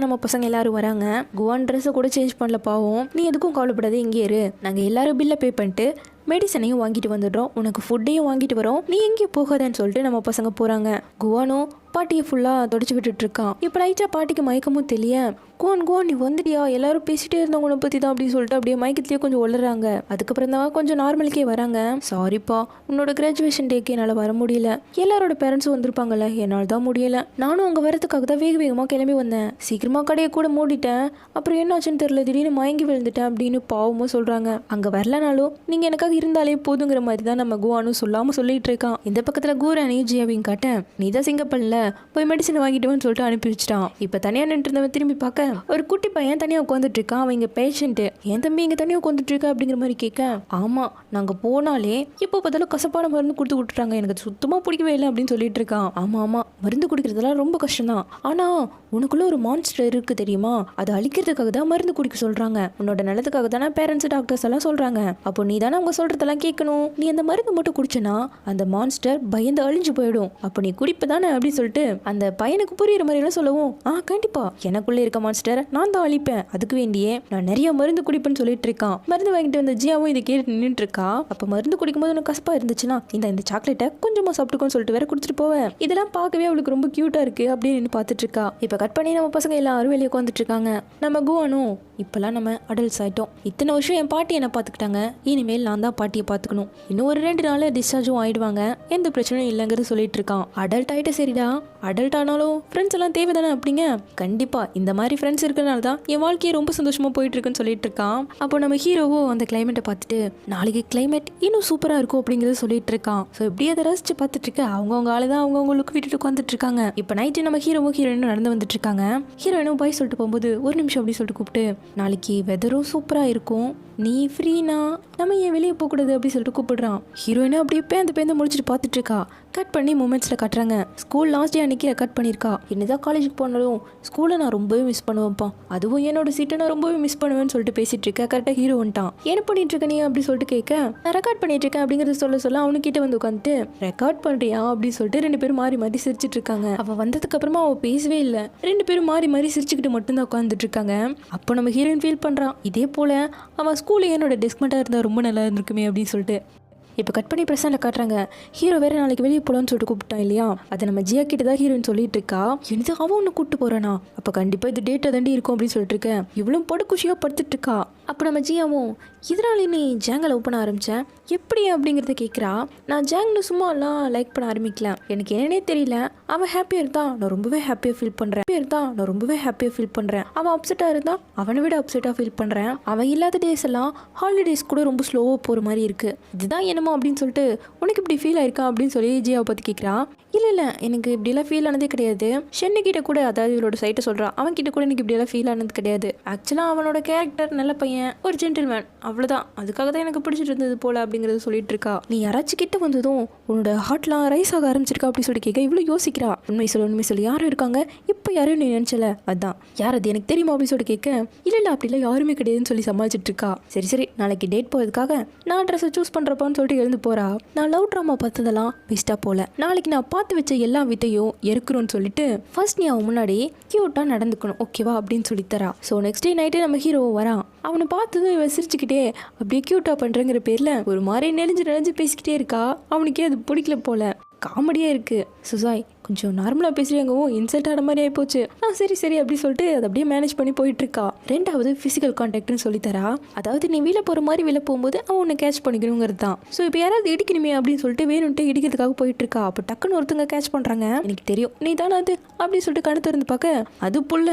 நம்ம பசங்க எல்லாரும் வராங்க. குவான் ட்ரெஸ்ஸை கூட சேஞ்ச் பண்ணல பாவம். நீ எதுக்கும் கவலைப்படாது, இங்கே இரு, நாங்கள் எல்லாரும் பில்லை பே பண்ணிட்டு மெடிசனையும் வாங்கிட்டு வந்துடுறோம், உனக்கு ஃபுட்டையும் வாங்கிட்டு வரோம், நீ எங்கேயும் போகாதன்னு சொல்லிட்டு நம்ம பசங்க போகிறாங்க. குவானும் பாட்டியை ஃபுல்லாக தொடச்சி விட்டுட்டு இருக்கான். இப்போ லைட்டாக பாட்டிக்கு மயக்கமும் தெரிய, குவான் நீ வந்துட்டியா, எல்லாரும் பேசிட்டே இருந்தவங்களை பற்றி தான் அப்படின்னு சொல்லிட்டு அப்படியே மயக்கத்திலேயே கொஞ்சம் ஒழுறாங்க. அதுக்கப்புறம் தான் கொஞ்சம் நார்மலுக்கே வராங்க. சாரிப்பா, உன்னோட கிராஜுவேஷன் டேக்கு என்னால் வர முடியல, எல்லாரோட பேரண்ட்ஸும் வந்திருப்பாங்கல்ல, என்னால் தான் முடியல, நானும் அங்கே வரதுக்காக தான் வேகமாக கிளம்பி வந்தேன், சீக்கிரமாக கடையை கூட மூடிட்டேன், அப்புறம் என்னாச்சுன்னு தெரியல, திடீர்னு மயங்கி விழுந்துட்டேன் அப்படின்னு பாவமும் சொல்கிறாங்க. அங்கே வரலனாலும் நீங்கள் எனக்காக இருந்தாலே போதுங்கிற மாதிரி தான் நம்ம குவானும் சொல்லாமல் சொல்லிட்டு இருக்கான். இந்த பக்கத்தில் கூரானையும் ஜியாவையும் காட்ட, நீ தான் சிங்கப்பல்ல போய் மெடிசன் வாங்கிட்டுவான்னு சொல்லிட்டு அனுப்பி வச்சிட்டான். இப்போ தனியாக நின்று இருந்தவன் திரும்பி பார்க்க ஒரு குட்டி பையன் தனியாக உட்காந்துட்டு இருக்கான். அவன் இங்கே பேஷண்ட்டு, என் தம்பி இங்கே தனியாக உட்காந்துட்டு இருக்கா அப்படிங்கிற மாதிரி கேட்க, ஆமாம் நாங்கள் போனாலே இப்போ பார்த்தாலும் கசப்பான மருந்து கொடுத்து விட்டுறாங்க, எனக்கு சுத்தமாக பிடிக்கவே இல்லை அப்படின்னு சொல்லிட்டு இருக்கான். ஆமாம் மருந்து குடிக்கிறதுலாம் ரொம்ப கஷ்டம் தான், ஆனால் உனக்குள்ள ஒரு மான்ஸ்டர் இருக்கு தெரியுமா, அதை அழிக்கிறதுக்காக தான் மருந்து குடிக்க சொல்கிறாங்க, உன்னோட நல்லதுக்காக தானே பேரண்ட்ஸ் டாக்டர்ஸ் எல்லாம் சொல்கிறாங்க, அப்போ நீ தானே அவங்க சொல்கிறதெல்லாம் கேட்கணும், நீ அந்த மருந்து மட்டும் குடிச்சனா அந்த மான்ஸ்டர் பயந்து அழிஞ்சு போயிடும், அப்போ நீ குடிப்பு தானே அப்படின்னு சொல்லிட்டு அந்த பையனுக்கு புரியுற மாதிரி எல்லாம் சொல்லவும், கண்டிப்பா எனக்குள்ளே இருக்க மான்ஸ்டர் நான் தான் அழிப்பேன், அதுக்கு வேண்டியே நான் நிறைய மருந்து குடிப்பேன்னு சொல்லிட்டு இருக்கான். மருந்து வாங்கிட்டு வந்த ஜியாவும் இதை கேட்டு நின்றுட்டு இருக்கா. அப்போ மருந்து குடிக்கும் போது உனக்கு கசப்பா இருந்துச்சுன்னா இந்த சாக்லேட்டை கொஞ்சமா சாப்பிட்டுக்கோன்னு சொல்லிட்டு வேற குடிச்சிட்டு போவேன். இதெல்லாம் பார்க்கவே அவளுக்கு ரொம்ப கியூட்டா இருக்கு அப்படின்னு பார்த்துட்டு இருக்கா. இப்போ கட் பண்ணி நம்ம பசங்க எல்லாரும் வெளியே உட்காந்துட்டு இருக்காங்க. நம்ம குவானும், இப்பெல்லாம் நம்ம அடல்ட்ஸ் ஆயிட்டோம், இத்தனை வருஷம் என் பாட்டி என்ன பார்த்துக்கிட்டாங்க, இனிமேல் நான் தான் பாட்டியை பார்த்துக்கணும், இன்னும் ஒரு 2 நாள் டிஸ்சார்ஜும் ஆயிடுவாங்க, எந்த பிரச்சனையும் இல்லைங்கிறது சொல்லிட்டு இருக்கான். அடல்ட் ஆகிட்ட சரிடா, அடல்ட் ஆனாலும் ஃப்ரெண்ட்ஸ் எல்லாம் தேவைதானே அப்படிங்க, கண்டிப்பா இந்த மாதிரி ஃப்ரெண்ட்ஸ் இருக்கிறனால தான் என் வாழ்க்கையை ரொம்ப சந்தோஷமா போயிட்டு இருக்குன்னு சொல்லிட்டு இருக்கான். அப்போ நம்ம ஹீரோவும் அந்த கிளைமேட்டை பார்த்துட்டு, நாளைக்கு கிளைமேட் இன்னும் சூப்பரா இருக்கும் அப்படிங்கிறத சொல்லிட்டு இருக்கான். ஸோ இப்படி அதை ரசிச்சு பார்த்துட்டு இருக்க, அவங்கவுங்க ஆளு தான் அவங்கவுங்களுக்கு விட்டுட்டு உட்காந்துட்டு இருக்காங்க. இப்போ நைட்டு நம்ம ஹீரோவும் ஹீரோயினும் நடந்து வந்துட்டு இருக்காங்க. ஹீரோயினும் பாய் சொல்லிட்டு போகும்போது, ஒரு நிமிஷம் அப்படின்னு சொல்லிட்டு கூப்பிட்டு, நாளைக்கு வெதரும் சூப்பரா இருக்கும், நீ ஃப்ரீனா நம்ம ஏன் வெளியே போகக்கூடாது அப்படின்னு சொல்லிட்டு கூப்பிடுறான். ஹீரோயினும் அப்படியே பேந்து முடிச்சுட்டு பார்த்துட்டு இருக்கா. கட் பண்ணி மூமெண்ட்ஸில் கட்டுறாங்க. ஸ்கூல் லாஸ்ட் டே அன்னைக்கு கட் பண்ணியிருக்கா. என்னதான் காலேஜுக்கு போனாலும் ஸ்கூலை நான் ரொம்பவே மிஸ் பண்ணுவேன்ப்பா, அதுவும் என்னோட சீட்டை நான் ரொம்பவே மிஸ் பண்ணுவேன்னு சொல்லிட்டு பேசிட்டு இருக்கேன். கரெக்டாக ஹீரோ வந்துட்டான். என்ன பண்ணிட்டு இருக்க நீ அப்படின்னு சொல்லிட்டு கேட்க, நான் ரெக்கார்ட் பண்ணிட்டு இருக்கேன் அப்படிங்கிறது சொல்ல அவனுக்கிட்ட வந்து உட்காந்துட்டு, ரெக்கார்ட் பண்ணுறியா அப்படின்னு சொல்லிட்டு 2 பேரும் மாறி சிரிச்சிட்டு இருக்காங்க. அவள் வந்ததுக்கு அப்புறமா அவள் பேசவே இல்லை. 2 பேரும் மாறி சிரிச்சுக்கிட்டு மட்டும்தான் உட்காந்துட்டு இருக்காங்க. அப்போ நம்ம ஹீரோயின் ஃபீல் பண்ணுறான், இதே போல அவன் ஸ்கூலில் என்னோட டெஸ்க்மெண்ட்டாக இருந்தால் ரொம்ப நல்லா இருந்திருக்குமே அப்படின்னு சொல்லிட்டு. இப்போ கட் பண்ணி பிரசன்ட்ல காட்டுறாங்க. ஹீரோ வேற நாளைக்கு வெளியே போகலான்னு சொல்லிட்டு கூப்பிட்டான் இல்லையா, அதை நம்ம ஜியா கிட்ட தான் ஹீரோயின் சொல்லிட்டு இருக்கா. எனக்கு அவன் ஒன்று கூப்பிட்டு போறானா, அப்போ கண்டிப்பாக இது டேட்டா தாண்டி இருக்கும் அப்படின்னு சொல்லிட்டு இருக்கேன். இவ்வளோ படு குஷியாக படுத்துட்டு இருக்கா. அப்போ நம்ம ஜியாவும், இதனால நீ ஜாங்கை லவ் பண்ண ஆரம்பித்தேன் எப்படி அப்படிங்கிறத கேட்குறா. நான் ஜாங்னு சும்மாலாம் லைக் பண்ண ஆரம்பிக்கல, எனக்கு என்னன்னே தெரியல, அவன் ஹாப்பியாக இருந்தா நான் ரொம்பவே ஹாப்பியாக ஃபீல் பண்ணுறேன், அவன் அப்செட்டாக இருந்தா அவனை விட அப்செட்டாக ஃபீல் பண்ணுறேன், அவன் இல்லாத டேஸ் எல்லாம் ஹாலிடேஸ் கூட ரொம்ப ஸ்லோவாக போகிற மாதிரி இருக்குது, இதுதான் என்னமோ அப்படின்னு சொல்லிட்டு உனக்கு இப்படி ஃபீல் ஆயிருக்கா அப்படின்னு சொல்லி ஜியாவை பற்றி கேட்குறா. இல்லை எனக்கு இப்படியெல்லாம் ஃபீல் ஆனதே கிடையாது, ஷென்னிக்கிட்ட கூட, அதாவது இவளோட சைட்டை சொல்கிறான், அவன்கிட்ட கூட எனக்கு இப்படியெல்லாம் ஃபீல் ஆனது கிடையாது, ஆக்சுவலாக அவனோட கேரக்டர் நல்ல பையன், ஒரு ஜென்டில்மேன், அவ்வளோதான், அதுக்காக தான் எனக்கு பிடிச்சிட்டு இருந்தது போல அப்படிங்கிறது சொல்லிட்டு இருக்கா. நீ யாராச்சும் கிட்ட வந்ததும் உன்னோட ஹார்ட்லாம் ரைஸ் ஆக ஆரம்பிச்சிருக்கா அப்படின்னு சொல்லி கேட்க இவ்வளோ யோசிக்கிறா. உண்மை சொல்லி யாரும் இருக்காங்க இப்போ, யாரும் நீ நினச்சல, அதான் யார் அது எனக்கு தெரியுமா அப்படின்னு சொல்லி கேட்க, இல்லை அப்படிலாம் யாருமே கிடையாதுன்னு சொல்லி சமாளிச்சுட்டு இருக்கா. சரி நாளைக்கு டேட் போகிறதுக்காக நான் ட்ரெஸ்ஸை சூஸ் பண்ணுறப்பான்னு சொல்லிட்டு எழுந்து போகிறா. நான் லவ் ட்ராமா பார்த்ததெல்லாம் பெஸ்ட்டாக போல, நாளைக்கு நான் பார்த்து வச்ச எல்லா வித்தையும் எருக்குறோன்னு சொல்லிட்டு ஃபர்ஸ்ட் நீ அவன் முன்னாடி கியூட்டாக நடந்துக்கணும் ஓகேவா அப்படின்னு சொல்லி தரா. ஸோ நெக்ஸ்ட் டே நைட்டே நம்ம ஹீரோ வரான். அவனை பார்த்ததும் இவன் சிரிச்சுக்கிட்டே அப்படியே கியூட்டாக பண்ணுறங்கிற பேரில் ஒரு மாதிரி நெளிஞ்சு பேசிக்கிட்டே இருக்கா. அவனுக்கே அது பிடிக்கல போல, காமெடியாக இருக்குது. சுசாய் கொஞ்சம் நார்மலாக பேசுகிறீங்கவும் இன்சல்ட் ஆன மாதிரி ஆகிப்போச்சு. சரி அப்படி சொல்லிட்டு அதை அப்படியே மேனேஜ் பண்ணி போயிட்டுருக்கா. 2வது ஃபிசிக்கல் கான்டாக்ட்னு சொல்லித்தரா. அதாவது நீ வெளில போகிற மாதிரி வெளில போகும்போது அவன் உன்னை கேட்ச் பண்ணிக்கணுங்கிறது தான். ஸோ இப்போ யாராவது இடிக்கணுமே அப்படின்னு சொல்லிட்டு வேணும்ட்டு இடிக்கிறதுக்காக போயிட்டுருக்கா. அப்போ டக்குன்னு ஒருத்தங்க கேட்ச் பண்ணுறாங்க. எனக்கு தெரியும் நீ தானே அது அப்படின்னு சொல்லிட்டு கணத்து இருந்து பார்க்க, அது புள்ள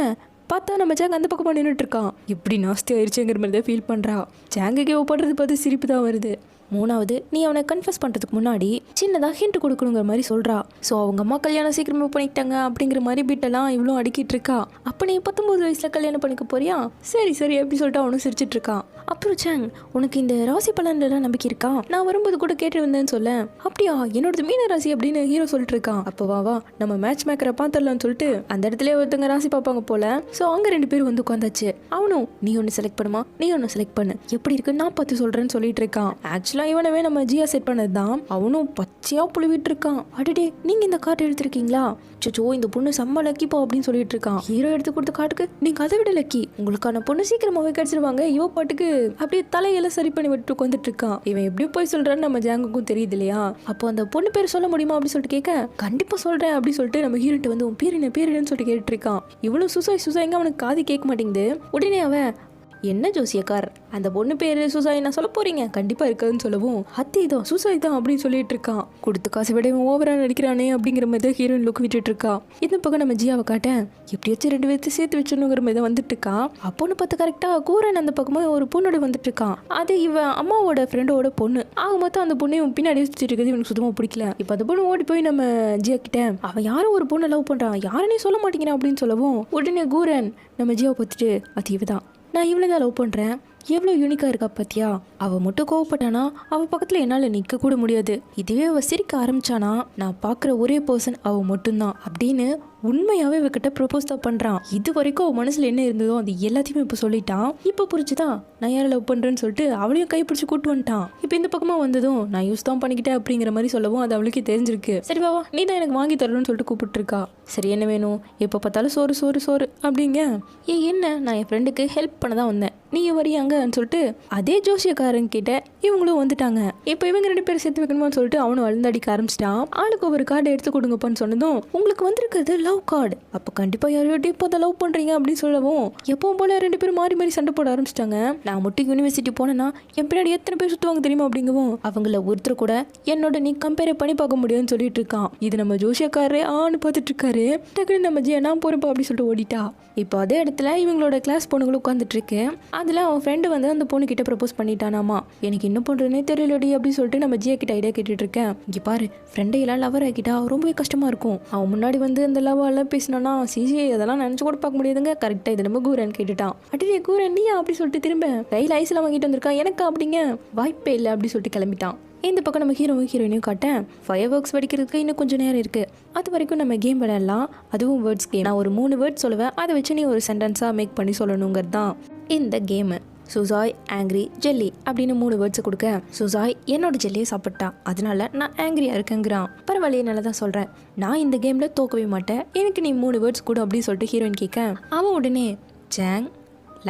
பார்த்தா நம்ம ஜாங் அந்த பக்கமாக நின்றுட்டு இருக்கான். இப்படி நாஸ்தி ஆயிடுச்சுங்கிற மாதிரி தான் ஃபீல் பண்ணுறா. ஜாங்குக்கு பண்ணுறது பார்த்து சிரிப்பு தான் வருது. 3வது நீ அவனை கன்ஃபஸ் பண்ணுறதுக்கு முன்னாடி சின்னதாக ஹிண்ட் கொடுக்கணுங்கிற மாதிரி சொல்கிறா. ஸோ அவங்க அம்மா கல்யாணம் சீக்கிரமாக பண்ணிக்கிட்டாங்க அப்படிங்கிற மாதிரி பீட்டெல்லாம் இவ்வளோ அடிக்கிட்டு இருக்கா. அப்போ நீ 19 வயசில் கல்யாணம் பண்ணிக்க போறியா, சரி அப்படி சொல்லிட்டு அவனும் சிரிச்சிட்டு இருக்கான். அப்புறம் ஜாங் உனக்கு இந்த ராசி பலன்லாம் நம்பிக்கை இருக்கா, நான் வரும்போது கூட கேட்டு வந்தேன்னு சொல்ல. அப்படியா, என்னோடது மீன ராசி அப்படின்னு ஹீரோ சொல்லிட்டு இருக்கான். அப்போ வா நம்ம மேட்ச் மேக்கரை பார்த்துடலான்னு சொல்லிட்டு அந்த இடத்துல ஒருத்தங்க ராசி பார்ப்பாங்க போல. ஸோ அங்கே 2 பேரும் வந்து உட்காந்தாச்சு. அவனும் நீ ஒன்று செலக்ட் பண்ணுமா, நீ ஒன்று செலக்ட் பண்ணு, எப்படி இருக்குன்னு நான் பார்த்து சொல்கிறேன்னு சொல்லிட்டு இருக்கான். ஆக்சுவலாக ஆக்சுவலாக இவனவே நம்ம ஜியா செட் பண்ணது தான். அவனும் பச்சையாக புழுவிட்டு இருக்கான். அடடே நீங்கள் இந்த கார்டு எடுத்திருக்கீங்களா? சோ இந்த பொண்ணு செம்ம லக்கிப்பா அப்படின்னு சொல்லிட்டு இருக்கான். ஹீரோ எடுத்து கொடுத்த காட்டுக்கு நீங்கள் அதை விட லக்கி, உங்களுக்கான பொண்ணு சீக்கிரமாகவே கிடச்சிருவாங்க. இவ பாட்டுக்கு அப்படியே தலையெல்லாம் சரி பண்ணி விட்டு வந்துட்டு இருக்கான். இவன் எப்படி போய் சொல்றான்னு நம்ம ஜாங்குக்கும் தெரியுது இல்லையா? அப்போ அந்த பொண்ணு பேர் சொல்ல முடியுமா அப்படின்னு சொல்லிட்டு கேட்க, கண்டிப்பா சொல்றேன் அப்படின்னு சொல்லிட்டு நம்ம ஹீரோட்ட வந்து உன் பேர் என்ன சொல்லிட்டு கேட்டுட்டு இருக்கான். இவ்வளவு சுசாய்ங்க அவனுக்கு காது கேட்க மாட்டேங்குது. உடனே அவன் என்ன ஜோசியக்கார், அந்த பொண்ணு பேரு சுசாய் நான் சொல்ல போறீங்க, கண்டிப்பா இருக்காதுன்னு சொல்லவும் ஹத்தி தான் சுசாய் தான் அப்படின்னு சொல்லிட்டு இருக்கான். கொடுத்து காசு விட ஓவரா நடிக்கிறானே அப்படிங்கிற மாதிரி தான் ஹீரோயின் லுக் விட்டுட்டு இருக்கா. இந்த பக்கம் நம்ம ஜியாவை காட்டேன் எப்படியாச்சும் 2 பேர்த்து சேர்த்து வச்சிடணுங்கிற மாதிரி வந்துட்டு இருக்கான். அப்போன்னு பார்த்து கரெக்டா கூரன் அந்த பக்கமா ஒரு பொண்ணோட வந்துட்டு இருக்கான். அது இவன் அம்மாவோட ஃப்ரெண்டோட பொண்ணு. ஆக மொத்தம் அந்த பொண்ணு பின்னாடி வச்சுட்டு இருக்குது. இவனுக்கு சுத்தமா பிடிக்கல. இப்போ அந்த பொண்ணு ஓடி போய் நம்ம ஜியா கிட்ட அவன் யாரும் ஒரு பொண்ணை லவ் பண்றான், யாருன்னே சொல்ல மாட்டேங்கிறான் அப்படின்னு சொல்லவும் உடனே கூரன் நம்ம ஜியாவை பார்த்துட்டு அது இவதான், நான் இவ்வளோ தான் லவ் பண்ணுறேன், எவ்வளோ யூனிக்காக இருக்கா பார்த்தியா? அவள் மட்டும் கோவப்பட்டானா அவள் பக்கத்தில் என்னால் நிற்க கூட முடியாது. இதுவே அவள் சிரிக்க ஆரம்பிச்சானா நான் பார்க்குற ஒரே பர்சன் அவள் மட்டும்தான் அப்படின்னு உண்மையாகவே இவகிட்ட ப்ரொபோஸ் தான் பண்ணுறான். இது வரைக்கும் அவன் மனசில் என்ன இருந்ததோ அது எல்லாத்தையுமே இப்போ சொல்லிட்டான். இப்போ புரிச்சுதான் நான் யாரை லவ் பண்ணுறேன்னு சொல்லிட்டு அவளையும் கைப்பிடிச்சு கூட்டு வந்துட்டான். இப்போ இந்த பக்கமாக வந்ததும் நான் யூஸ் தான் பண்ணிக்கிட்டேன் அப்படிங்கிற மாதிரி சொல்லவும் அது அவளுக்கே தெரிஞ்சிருக்கு. சரி பாவா நீ தான் எனக்கு வாங்கி தரணும்னு சொல்லிட்டு கூப்பிட்டுருக்கா. சரி என்ன வேணும்? எப்போ பார்த்தாலும் சோறு சோறு சோறு அப்படிங்க. என்ன நான் என் ஃப்ரெண்டுக்கு ஹெல்ப் பண்ண தான் வந்தேன், நீ வரியாங்கன்னு சொல்லிட்டு அதே ஜோசியக்காரங்க கிட்ட இவங்களும் வந்துட்டாங்க. இப்போ இவங்க 2 பேரும் சேர்த்து வைக்கணுமான்னு சொல்லிட்டு அவனும் வளர்ந்தடிக்க ஆரம்பிச்சிட்டான். ஆளுக்கு ஒரு கார்டு எடுத்து கொடுங்கப்பான்னு சொன்னதும் உங்களுக்கு வந்திருக்கிறது லவ் கார்டு, அப்போ கண்டிப்பா யாரையோட்டி இப்போ லவ் பண்றீங்க அப்படின்னு சொல்லவும் எப்பவும் போல 2 பேரும் மாறி மாறி சண்டை போட ஆரம்பிச்சிட்டாங்க. நான் மட்டும் யூனிவர்சிட்டி போனேன்னா என் பின்னாடி எத்தனை பேர் சுத்துவாங்க தெரியுமா அப்படிங்கவும் அவங்கள ஒருத்தர் கூட என்னோட நீ கம்பேர் பண்ணி பார்க்க முடியும்னு சொல்லிட்டு இருக்கான். இது நம்ம ஜோசியக்காரரே ஆன்னு பார்த்துட்டு இருக்காரு. டக்குன்னு நம்ம ஜியா நான் போறப்பா அப்படின்னு சொல்லிட்டு ஓடிட்டா. இப்போ அதே இடத்துல இவங்களோட கிளாஸ் பொண்ணுங்களும் உட்காந்துட்டு இருக்கு. அதில் அவன் ஃப்ரெண்டு வந்து அந்த பொண்ணு கிட்ட ப்ரப்போஸ் பண்ணிட்டானாமா. எனக்கு என்ன பண்ணுறதுனே தெரியலடி அப்படின்னு சொல்லிட்டு நம்ம ஜியா கிட்ட ஐடியா கேட்டுட்டு இருக்கேன். இங்கே பாரு ஃப்ரெண்டையெல்லாம் லவர் ஆகிட்டா ரொம்பவே கஷ்டமா இருக்கும். அவன் முன்னாடி வந்து அந்த லவ்வெல்லாம் பேசினானா சிசி அதெல்லாம் நினச்சி கூட பார்க்க முடியாதுங்க. கரெக்டாக இது நம்ம கூரன் கேட்டுட்டான். அட்டே கூரன் நீயா அப்படி சொல்லிட்டு திரும்ப கையில் ஐஸ்லாம் வாங்கிட்டு வந்திருக்கான். எனக்கு அப்படிங்க வாய்ப்பே இல்லை அப்படின்னு சொல்லிட்டு கிளம்பிட்டான். இந்த பக்கம் நம்ம ஹீரோயினையும் காட்டேன். ஃபயர் ஒர்க்ஸ் வெடிக்கிறதுக்கு இன்னும் கொஞ்சம் நேரம் இருக்குது. அது வரைக்கும் நம்ம கேம் விளையாடலாம். அதுவும் வேர்ட்ஸ் கேம். நான் ஒரு 3 வேர்ட்ஸ் சொல்லுவேன், அதை வச்சு நீ ஒரு சென்டென்ஸாக மேக் பண்ணி சொல்லணுங்கிறது தான் இந்த கேமு. சுசாய் ஆங்கிரி ஜெல்லி அப்படின்னு 3 வேர்ட்ஸை கொடுக்க சுசாய் என்னோட ஜெல்லியை சாப்பிட்டா அதனால நான் ஆங்கிரியா இருக்கேங்கிறான். பரவாயில்லையே நல்லா தான் சொல்கிறேன், நான் இந்த கேமில் தோக்கவே மாட்டேன், எனக்கு நீ 3 வேர்ட்ஸ் கொடு அப்படின்னு சொல்லிட்டு ஹீரோயின் கேட்க அவன் உடனே ஜாங்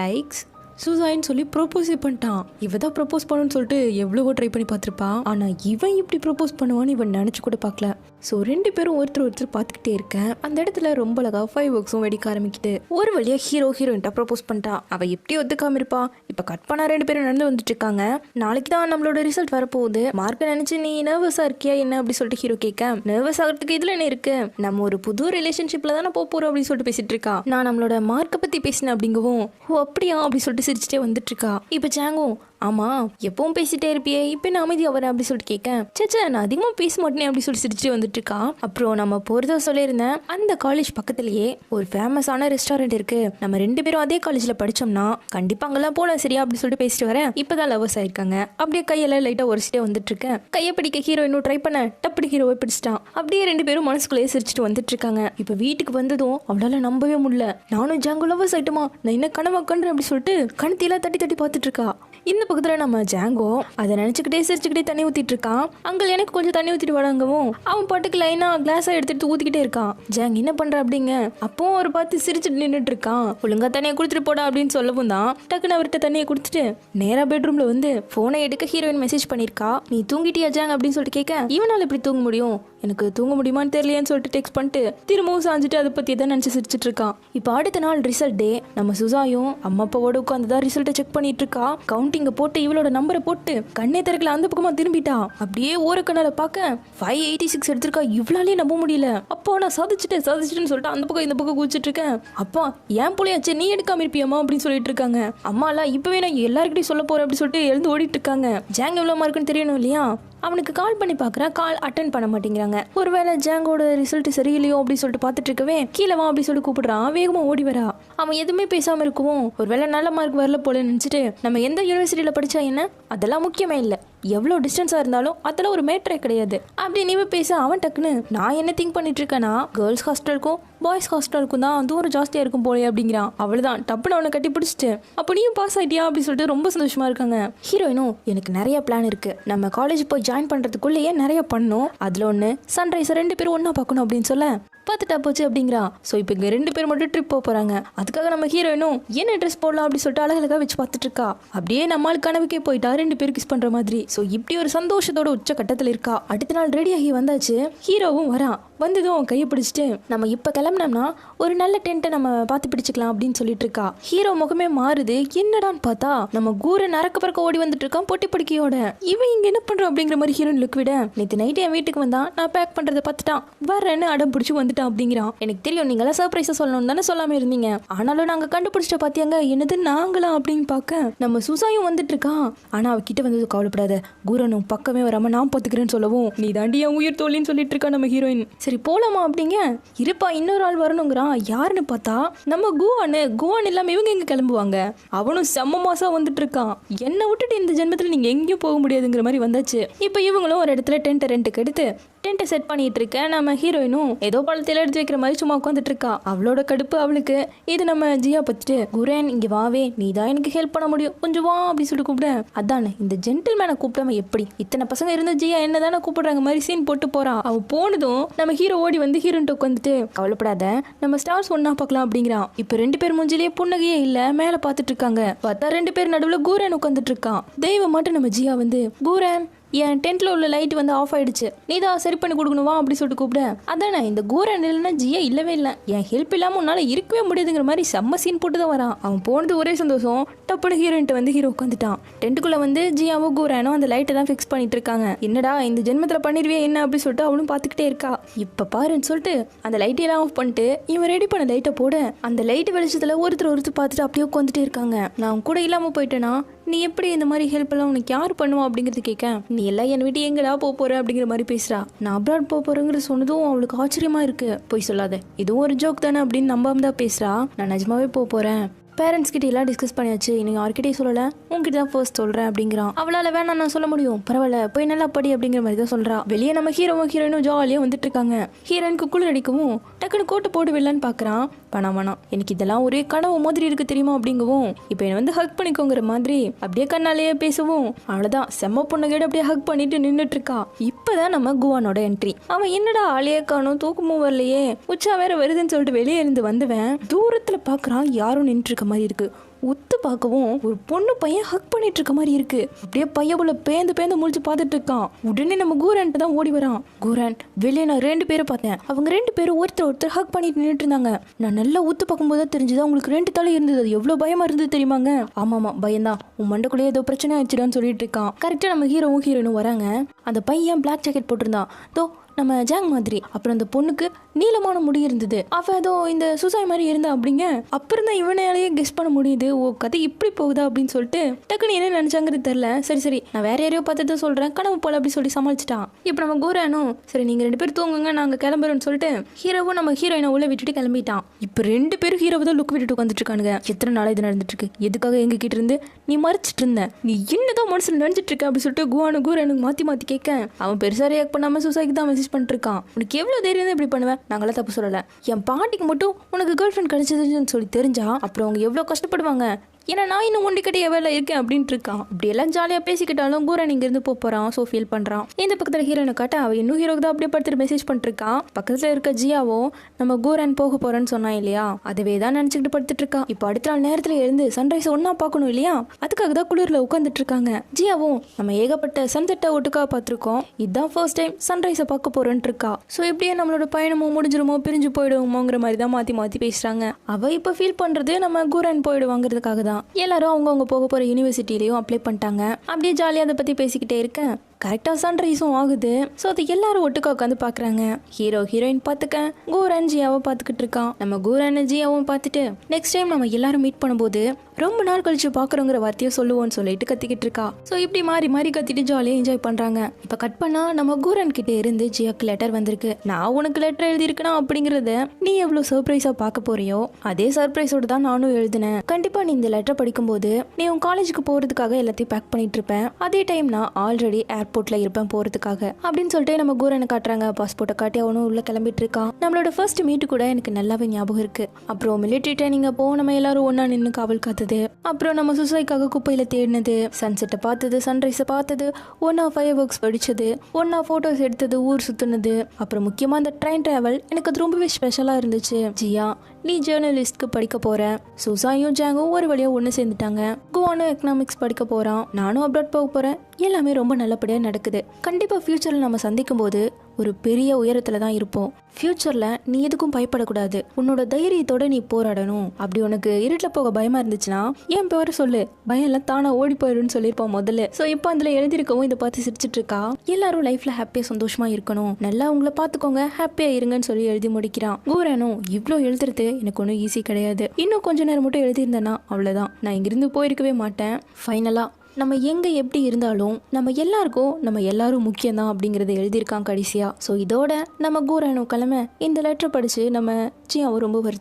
லைக்ஸ் சுசாயின்னு சொல்லி ப்ரொப்போஸே பண்ணிட்டான். இவன் தான் ப்ரொப்போஸ் பண்ணுன்னு சொல்லிட்டு எவ்வளவோ ட்ரை பண்ணி பார்த்துருப்பான். ஆனால் இவன் இப்படி ப்ரொப்போஸ் பண்ணுவான்னு இவன் நினச்சி கூட பார்க்கல. ஸோ 2 பேரும் ஒருத்தர் பார்த்துக்கிட்டே இருக்கேன். அந்த இடத்துல ரொம்ப அழகாக ஃபயர் ஒர்க்ஸும் வெடிக்க ஆரம்பிக்குது. ஒரு வழியாக ஹீரோயின்ட்டா ப்ரொப்போஸ் பண்ணிட்டா. அவள் எப்படி ஒத்துக்காம இருப்பா? இப்போ கட் பண்ணா 2 பேரும் நடந்து வந்துட்டு இருக்காங்க. நாளைக்கு தான் நம்மளோட ரிசல்ட் வரப்போகுது. மார்க்கை நினச்சி நீ நர்வஸாக இருக்கியா என்ன அப்படி சொல்லிட்டு ஹீரோ கேட்க நர்வஸ் ஆகிறதுக்கு இதில் என்ன இருக்கு, நம்ம ஒரு புது ரிலேஷன்ஷிப்பில் தானே போகிறோம் அப்படின்னு சொல்லிட்டு பேசிட்டு இருக்கா. நான் நம்மளோட மார்க்கை பற்றி பேசினேன் அப்படிங்கவும் ஓ அப்படியா அப்படி சொல்லிட்டு சிரிச்சுட்டே வந்துட்டு இருக்கா. இப்போ ஜாங்கும் ஆமா எப்பவும் பேசிட்டே இருப்பியே இப்போ நான் அமைதியா வரேன் அப்படி சொல்லிட்டு கேட்க சேச்சா நான் அதிகமாக பேச மாட்டேனே அப்படி சொல்லிட்டு சிரிச்சுட்டு வந்துட்டு இருக்கா. அப்புறம் நம்ம போகிறத சொல்லியிருந்தேன், அந்த காலேஜ் பக்கத்துலேயே ஒரு ஃபேமஸான ரெஸ்டாரண்ட் இருக்கு, நம்ம 2 பேரும் அதே காலேஜில் படித்தோம்னா கண்டிப்பாக அங்கெல்லாம் போகலாம் சரியா அப்படி சொல்லிட்டு பேசிட்டு வரேன். இப்போதான் லவர்ஸ் ஆயிருக்காங்க. அப்படியே கையெல்லாம் லைட்டாக உரைச்சிட்டே வந்துட்டு இருக்கேன். கையை பிடிக்க ஹீரோ இன்னும் ட்ரை பண்ண டப்படி ஹீரோவை பிடிச்சிட்டான். அப்படியே 2 பேரும் மனசுக்குள்ளேயே சிரிச்சுட்டு வந்துட்டு இருக்காங்க. இப்போ வீட்டுக்கு வந்ததும் அவளால நம்பவே முடியல. நானும் ஜாங்கோ லவர்ஸ் ஆயிட்டுமா, நான் என்ன கனவா கண்டுறேன் அப்படி சொல்லிட்டு கணத்தையெல்லாம் தட்டி தட்டி பார்த்துட்டு இருக்கா. இந்த பக்கத்தில் நம்ம ஜாங்கோ அதை நினச்சிக்கிட்டே சிரிச்சுக்கிட்டே தண்ணி ஊற்றிட்டு இருக்கான். அங்கே எனக்கு கொஞ்சம் தண்ணி ஊற்றிட்டு வராங்கவும் அவன் பாட்டுக்கு லைனாக கிளாஸாக எடுத்துட்டு ஊற்றிக்கிட்டே இருக்கான். ஜாங் என்ன பண்ணுற அப்படிங்க அப்பவும் அவர் பார்த்து சிரிச்சுட்டு நின்றுட்டு இருக்கான். ஒழுங்கா தண்ணியை கொடுத்துட்டு போடா அப்படின்னு சொல்லவும் தான் டக்குன்னு அவர்கிட்ட தண்ணியை கொடுத்துட்டு நேராக பெட்ரூமில் வந்து ஃபோனை எடுக்க ஹீரோயின் மெசேஜ் பண்ணியிருக்கா. நீ தூங்கிட்டியா ஜாங் அப்படின்னு சொல்லிட்டு கேட்க இவனால் எப்படி தூங்க முடியும், எனக்கு தூங்க முடியுமான்னு தெரியலையான்னு சொல்லிட்டு டெக்ஸ்ட் பண்ணிட்டு திரும்பவும் சாஞ்சிட்டு அதை பற்றி தான் நினச்சி சிரிச்சிட்டு இருக்கான். இப்போ அடுத்த நாள் ரிசல்ட் டே. நம்ம சுசாயும் அம்மா அப்பாவோட உட்காந்து தான் ரிசல்ட்டை செக் பண்ணிட்டு இருக்கா. கவுண்டிங்கை போட்டு இவளோட நம்பரை போட்டு கண்ணே திறக்கல அந்த பக்கமா திரும்பிட்டா. அப்படியே ஓரக்கண்ணால பார்க்க 586 எடுத்திருக்கா. இவ்வளாலே நம்ப முடியல. அப்போ நான் சாதிச்சுட்டேன்னு சொல்லிட்டு அந்த பக்கம் இந்த பக்கம் குதிச்சிட்டு இருக்கேன். அப்பா ஏன் போலியாச்சு நீ எடுக்காம இருப்பியம்மா அப்படின்னு சொல்லிட்டு இருக்காங்க. அம்மா எல்லாம் இப்பவே நான் எல்லாருக்கிட்டையும் சொல்ல போறேன் அப்படின்னு சொல்லிட்டு எழுந்து ஓடிட்டு இருக்காங்க. ஜாங் எவ்வளவு மார்க்குன்னு தெரியணும் இல்லையா. அவனுக்கு கால் பண்ணி பார்க்குறேன், கால் அட்டன் பண்ண மாட்டேங்கிறாங்க. ஒருவேளை ஜாங்கோட ரிசல்ட் சரியில்லையோ அப்படின்னு சொல்லிட்டு பார்த்துட்டு இருக்கவே கீழே வா அப்படி சொல்லி கூப்பிடுறான். வேகமாக ஓடி வரா. அவன் எதுவுமே பேசாமல் இருக்கவும் ஒருவேளை நல்ல மார்க் வரல போல நினச்சிட்டு நம்ம எந்த யூனிவர்சிட்டியில் படித்தா என்ன அதெல்லாம் முக்கியமே இல்லை, எவ்வளோ டிஸ்டன்ஸாக இருந்தாலும் அதெல்லாம் ஒரு மேட்டரே கிடையாது அப்படி நீ பேச அவன் டக்குன்னு நான் என்ன திங்க் பண்ணிட்டு இருக்கேன்னா கேர்ள்ஸ் ஹாஸ்டலுக்கும் பாய்ஸ் ஹாஸ்டலுக்கும் தான் தூரம் ஜாஸ்தியாக இருக்கும் போலே அப்படிங்கிறான். அவ்வளோதான் டப்புன்னு அவனை கட்டி பிடிச்சிட்டு அப்போ நீயும் பாஸ் ஆகிட்டியா அப்படின்னு சொல்லிட்டு ரொம்ப சந்தோஷமா இருக்காங்க. ஹீரோயினும் எனக்கு நிறைய பிளான் இருக்கு, நம்ம காலேஜ் போய் ஜாயின் பண்ணுறதுக்குள்ளேயே நிறைய பண்ணணும், அதில் ஒன்று சன்ரைஸை 2 பேரும் ஒன்றா பார்க்கணும் அப்படின்னு சொல்ல பார்த்துட்டா போச்சு அப்படிங்கிறான். ஸோ இப்போ இங்கே 2 பேர் மட்டும் ட்ரிப் போக போகிறாங்க. அதுக்காக நம்ம ஹீரோயினும் என்ன ட்ரெஸ் போடலாம் அப்படின்னு சொல்லிட்டு அழகழகாக வச்சு பார்த்துட்டு இருக்கா. அப்படியே நம்மளுக்கு கனவுக்கே போயிட்டா 2 பேர் கிஸ் பண்ணுற மாதிரி. ஸோ இப்படி ஒரு சந்தோஷத்தோட உச்ச கட்டத்தில் இருக்கா. அடுத்த நாள் ரெடியாகி வந்தாச்சு. ஹீரோவும் வரான். வந்ததும் கையை பிடிச்சிட்டு நம்ம இப்போ கிளம்புனோம்னா ஒரு நல்ல டென்ட்டை நம்ம பார்த்து பிடிச்சிக்கலாம் அப்படின்னு சொல்லிட்டு இருக்கா. ஹீரோ முகமே மாறுது. என்னடான்னு பார்த்தா நம்ம கூரன் நரக்க பறக்க ஓடி வந்துட்டு இருக்கான் பொட்டி படுக்கையோட. இவன் இங்கே என்ன பண்ணுறான் அப்படிங்கிற மாதிரி ஹீரோயின் லுக் விட நேற்று நைட்டு என் வீட்டுக்கு வந்தான், நான் பேக் பண்ணுறதை பார்த்துட்டான், வரேன்னு அடம் பிடிச்சி வந்துட்டான் அப்படிங்கிறான். எனக்கு தெரியும் நீங்களாம் சர்ப்ரைஸாக சொல்லணும் தானே சொல்லாமல் இருந்தீங்க, ஆனாலும் நாங்கள் கண்டுபிடிச்சிட்ட பார்த்தியாங்க. என்னது நாங்களா அப்படின்னு பார்க்க நம்ம சுசாயும் வந்துட்டு இருக்கான். ஆனால் அவகிட்ட வந்தது கவலைப்படாத, கூரனும் பக்கமே வராமல் நான் பார்த்துக்கிறேன்னு சொல்லவும் நீ தாண்டி என் உயிர் தோழின்னு சொல்லிட்டு இருக்கா நம்ம ஹீரோயின். சரி போலாமா அப்படிங்க. இருப்பா இன்னொரு ஆள் வரணுங்கிறான். யாருன்னு பார்த்தா நம்ம குவான் இல்லாம இவங்க எங்க கிளம்புவாங்க. அவனும் செம்ம மாசா வந்துட்டு இருக்கான். என்னை விட்டுட்டு இந்த ஜென்மத்தில் நீங்க எங்கேயும் போக முடியாதுங்கிற மாதிரி வந்தாச்சு. இப்போ இவங்களும் ஒரு இடத்துல ரெண்ட்டுக்கு எடுத்து டென்ட்டை செட் பண்ணிட்டு இருக்க. நம்ம ஹீரோயினும் ஏதோ பழத்தில் எடுத்து வைக்கிற மாதிரி சும்மா உட்காந்துட்டு இருக்கா. அவளோட கடுப்பு அவளுக்கு. இது நம்ம ஜியா பத்துட்டு குரேன் இங்க வாவே, நீ தான் எனக்கு ஹெல்ப் பண்ண முடியும், கொஞ்சம் வா அப்படின்னு சொல்லிட்டு கூப்பிட. அதானே இந்த ஜென்டில்மேனை கூப்பிடாம எப்படி, இத்தனை பசங்க இருந்த ஜியா என்ன தானே கூப்பிடுறாங்க மாதிரி சீன் போட்டு போறா. அவ போனதும் நம்ம ஹீரோ ஓடி வந்து ஹீரோன்ட்டு உட்காந்துட்டு கவலைப்படாத நம்ம ஸ்டார்ஸ் ஒன்னா பார்க்கலாம் அப்படிங்கிறான். இப்போ 2 பேர் மூஞ்சிலேயே புன்னகையே இல்ல, மேல பாத்துட்டு இருக்காங்க. பார்த்தா 2 பேர் நடுவில் கூரன் உட்காந்துட்டு இருக்கான். தெய்வம் மட்டும் நம்ம ஜியா வந்து கூரன் என் டென்ட்ல உள்ள லைட் வந்து ஆஃப் ஆயிடுச்சு, நீ தான் சரி பண்ணி கொடுக்கணுவா அப்படி சொல்லிட்டு கூப்பிட. அதானே இந்த கூரன் இல்லைன்னா ஜியா இல்லவே இல்லை, என் ஹெல்ப் இல்லாமல் உன்னால இருக்கவே முடியாதுங்கிற மாதிரி செம்ம சீன் போட்டு தான் வரான். அவன் போனது ஒரே சந்தோஷம். டப்புனு ஹீரோயின்ட்டு வந்து ஹீரோ உட்காந்துட்டான். டென்ட்டுக்குள்ள வந்து ஜியாவும் கூரனும் அந்த லைட்டை தான் ஃபிக்ஸ் பண்ணிட்டு இருக்காங்க. என்னடா இந்த ஜென்மத்தில் பண்ணிடுவே என்ன அப்படின்னு சொல்லிட்டு அவளும் பார்த்துக்கிட்டே இருக்கா. இப்போ பாருன்னு சொல்லிட்டு அந்த லைட்டையெல்லாம் ஆஃப் பண்ணிட்டு இவன் ரெடி பண்ண லைட்டை போட அந்த லைட்டு வெளிச்சத்தில் ஒருத்தர் பார்த்துட்டு அப்படியே உட்காந்துட்டே இருக்காங்க. நான் கூட இல்லாமல் போயிட்டேன்னா நீ எப்படி இந்த மாதிரி ஹெல்ப் எல்லாம் உனக்கு யார் பண்ணுவா அப்படிங்கிறது கேட்க, நீ எல்லாம் என்னை விட்டு எங்கடா போற அப்படிங்கிற மாதிரி பேசுறா. நான் அப்ராட் போறேங்கிற சொன்னதும் அவளுக்கு ஆச்சரியமா இருக்கு. போய் சொல்லாத, இதுவும் ஒரு ஜோக் தானே அப்படின்னு நம்பாம தான் பேசுறா. நான் நிஜமாவே போறேன், பேரண்ட்ஸ் கிட்ட எல்லாம் டிஸ்கஸ் பண்ணியாச்சு, நீ யார்கிட்டயும் சொல்லல, உங்ககிட்ட தான் ஃபர்ஸ்ட் சொல்றேன் அப்படிங்கிறான். அவளால வேணா நான் சொல்ல முடியும், பரவாயில்ல போய் நல்லா படி அப்படிங்கிற மாதிரி தான் சொல்றா. வெளியே நம்ம ஹீரோயினும் ஜாலியா வந்துட்டு இருக்காங்க. ஹீரோயினுக்கு குளிர் அடிக்கவும் டக்குன்னு கோட்டு போட்டு விடலான்னு பாக்குறான். வேணாம் எனக்கு இதெல்லாம் ஒரே கனவு மாதிரி இருக்கு தெரியுமா அப்படிங்கவும் இப்போ என்ன வந்து ஹக் பண்ணிக்கோங்கிற மாதிரி அப்படியே கண்ணாலேயே பேசவும் அவ்வளவுதான் செம்ம பொண்ணுகிட்ட அப்படியே ஹக் பண்ணிட்டு நின்றுட்டு இருக்கா. இப்பதான் நம்ம குவானோட என்ட்ரி. அவன் என்னடா ஆளையே காணும், தூக்கமும் வரலையே, உச்சா வேற வருதுன்னு சொல்லிட்டு வெளியே இருந்து வந்தவன் தூரத்துல பாக்குறான். யாரும் நின்று இருக்க மாதிரி இருக்கு. உத்து பார்க்கவும் ஒரு பொண்ணு பையன் ஹக் பண்ணிட்டு இருக்க மாதிரி இருக்கு. அப்படியே பையக்குள்ள பேந்து முடிச்சு பார்த்துட்டு இருக்கான். உடனே நம்ம கூரன்ட்டு தான் ஓடி வரான். கூரன் வெளியே நான் 2 பேரை பார்த்தேன், அவங்க 2 பேரும் ஒருத்தர் ஹக் பண்ணிட்டு நின்றுட்டு இருந்தாங்க. நான் நல்லா உத்து பார்க்கும்போது தான் தெரிஞ்சுது அவங்களுக்கு 2 தலை இருந்தது. அது எவ்வளவு பயமா இருந்தது தெரியுமாங்க. ஆமாமா பயம்தான், உன் மண்டக்குள்ளே ஏதோ பிரச்சனை ஆயிடுச்சுடான்னு சொல்லிட்டு இருக்கான். கரெக்டா நம்ம ஹீரோயினும் வராங்க. அந்த பையன் பிளாக் ஜாக்கெட் போட்டிருந்தான், தோ நம்ம ஜாங் மாதிரி. அப்புறம் அந்த பொண்ணுக்கு நீளமான முடி இருந்தது. அவ ஏதோ இந்த சுசாய் மாதிரி இருந்தா அப்படிங்க. அப்புறம் தான் இவனையாலேயே கெஸ் பண்ண முடியுது, ஓ கதை இப்படி போகுதா அப்படின்னு சொல்லிட்டு டக்குன்னு என்ன நினைச்சாங்கிறது தெரியல. சரி நான் வேற யாரையோ பார்த்துட்டு சொல்றேன், கனவு போல அப்படி சொல்லி சமாளிச்சிட்டான். இப்போ நம்ம கூரானும் சரி நீங்க 2 பேரும் தூங்குங்க நாங்க கிளம்புறோம்னு சொல்லிட்டு ஹீரோவும் நம்ம ஹீரோயினை உள்ள விட்டுட்டு கிளம்பிட்டான். இப்போ 2 பேரும் ஹீரோவை தான் லுக் விட்டுட்டு உட்காந்துட்டு இருக்கானுங்க. எத்தனை நாளா இது நடந்துட்டு இருக்கு, எதுக்காக எங்க கிட்ட இருந்து நீ மறைச்சிட்டு இருந்த, நீ என்னதான் மனசுல நினைச்சிட்டு இருக்க அப்படி சொல்லிட்டு கூரானுக்கு மாத்தி கேட்க அவன் பெருசா ரியாக்ட் பண்ணாம சுசாய்க்கு தான் மெசேஜ் பண்ணிட்டு இருக்கான். உனக்கு எவ்வளவு தைரியம் தான் இப்படி பண்ணுவேன், நாங்களாம் தப்பு சொல்லல, என் பாட்டிக்கு மட்டும் உனக்கு கேர்ள் ஃப்ரெண்ட் கிடைச்சதுன்னு சொல்லி தெரிஞ்சா அப்புறம் அவங்க எவ்வளவு கஷ்டப்படுவாங்க, ஏன்னா நான் இன்னும் ஒண்டி கட்டி எவ்வளோ இருக்கேன் அப்படின்ட்டு இருக்கான். இப்படி எல்லாம் ஜாலியாக பேசிக்கிட்டாலும் கூரன் இங்கேருந்து போகிறான். ஸோ ஃபீல் பண்ணுறான். இந்த பக்கத்தில் ஹீரோனை காட்ட அவள் இன்னும் ஹீரோக்கு தான் அப்படியே படுத்துட்டு மெசேஜ் பண்ணிருக்கான். பக்கத்தில் இருக்க ஜியாவோ நம்ம கூரன் போக போகிறேன்னு சொன்னான் இல்லையா, அதுவே தான் நினச்சிக்கிட்டு படுத்துட்டு இருக்கான். இப்போ அடுத்த நாள் நேரத்தில் எழுந்து சன்ரைஸ் ஒன்றா பார்க்கணும் இல்லையா, அதுக்காக தான் குளிரில் உட்காந்துட்டு இருக்காங்க. ஜியாவும் நம்ம ஏகப்பட்ட சன்செட்டை ஒட்டுக்காக பார்த்துருக்கோம், இதுதான் ஃபர்ஸ்ட் டைம் சன்ரைஸை பார்க்க போகிறேன்ட்டு இருக்கா. ஸோ இப்படியே நம்மளோட பயணமோ முடிஞ்சிருமோ பிரிஞ்சு போயிடுவோமோங்கிற மாதிரி தான் மாற்றி பேசுகிறாங்க. அவள் இப்போ ஃபீல் பண்ணுறது நம்ம கூரன் போயிடுவாங்கிறதுக்காக தான். எல்லாரும் அவங்க போக போற யூனிவர்சிட்டிலையும் அப்ளை பண்ணிட்டாங்க. அப்படியே ஜாலியாக அதை பத்தி பேசிக்கிட்டே இருக்கேன். கரெக்டாக சன்ரைஸும் ஆகுது. ஸோ அது எல்லாரும் ஒட்டுக்கா உட்காந்து பார்க்குறாங்க. ஹீரோயின் பார்த்துக்க கூரன் ஜியாவை பார்த்துக்கிட்டு இருக்கான். நம்ம கூரன் ஜியாவும் பார்த்துட்டு நெக்ஸ்ட் டைம் நம்ம எல்லாரும் மீட் பண்ணும்போது ரொம்ப நாள் கழிச்சு பார்க்குறோங்கிற வார்த்தையை சொல்லுவோன்னு சொல்லிட்டு கத்திக்கிட்டு இருக்கா. ஸோ இப்படி மாறி கத்திட்டு ஜாலியாக என்ஜாய் பண்ணுறாங்க. இப்போ கட் பண்ணா நம்ம கூரன் கிட்டே இருந்து ஜியாக்கு லெட்டர் வந்திருக்கு. நான் உனக்கு லெட்டர் எழுதியிருக்கேனா அப்படிங்கிறத நீ எவ்வளோ சர்ப்ரைஸாக பார்க்க போறியோ அதே சர்ப்ரைஸோடு தான் நானும் எழுதினேன். கண்டிப்பாக நீ இந்த லெட்டர் படிக்கும்போது நீ உன் காலேஜுக்கு போகிறதுக்காக எல்லாத்தையும் பேக் பண்ணிட்டு இருப்பேன். அதே டைம் நான் ஆல்ரெடி ஏர்போர்ட் ஏர்போர்ட்ல இருப்பேன் போறதுக்காக அப்படின்னு சொல்லிட்டு நம்ம கூரனை காட்டுறாங்க. பாஸ்போர்ட்டை காட்டி அவனும் உள்ள கிளம்பிட்டு இருக்கான். நம்மளோட ஃபர்ஸ்ட் மீட்டு கூட எனக்கு நல்லாவே ஞாபகம் இருக்கு. அப்புறம் மிலிட்டரி ட்ரைனிங் அப்போ நம்ம எல்லாரும் ஒன்னா நின்று காவல் காத்தது, அப்புறம் நம்ம சுசைக்காக குப்பையில தேடினது, சன்செட்டை பார்த்தது, சன்ரைஸை பார்த்தது, ஒன்னா ஃபயர் ஒர்க்ஸ் படிச்சது, ஒன்னா போட்டோஸ் எடுத்தது, ஊர் சுத்துனது, அப்புறம் முக்கியமா அந்த ட்ரெயின் டிராவல் எனக்கு அது ரொம்பவே ஸ்பெஷலா இருந்துச்சு. ஜியா, நீ ஜேர்னலிஸ்ட்க்கு படிக்க போற, சுசாயும் ஜாங்கும் ஒரு வழியா ஒன்று சேர்ந்துட்டாங்க. குவானும் எக்கனாமிக்ஸ் படிக்க போறான், நானும் அப்ராட் போக போறேன். எல்லாமே ரொம்ப நல்லபடியா நடக்குது. கண்டிப்பா ஃபியூச்சர்ல நம்ம சந்திக்கும் போது ஒரு பெரிய உயரத்துல தான் இருப்போம். ஃபியூச்சர்ல நீ எதுக்கும் பயப்படக்கூடாது. உன்னோட தைரியத்தோட நீ போராடணும். அப்படி உனக்கு இருட்டில் போக பயமா இருந்துச்சுன்னா என் பேரை சொல்லு, பயம் எல்லாம் தானா ஓடி போயிடும்னு சொல்லியிருப்பான் முதல்ல. ஸோ இப்போ அதுல எழுதியிருக்கவும் இதை பார்த்து சிரிச்சிட்டு இருக்கா. எல்லாரும் லைஃப்ல ஹாப்பியா சந்தோஷமா இருக்கணும், நல்லா உங்களை பார்த்துக்கோங்க, ஹாப்பியா இருங்கன்னு சொல்லி எழுதி முடிக்கிறான். கூரனும் இவ்வளோ எழுதுறது எனக்கு ஒன்றும் ஈஸி கிடையாது, இன்னும் கொஞ்ச நேரம் மட்டும் எழுதியிருந்தேன்னா அவ்வளோதான், நான் இங்கிருந்து போயிருக்கவே மாட்டேன். ஃபைனலா நம்ம எங்கே எப்படி இருந்தாலும் நம்ம எல்லாரும் முக்கியம்தான் அப்படிங்கிறத எழுதியிருக்கான் கடைசியா. ஸோ இதோட நம்ம கூரனும் கிழமை இந்த லெட்டர் படித்து நம்ம ஜியாவும் ரொம்ப வருத்த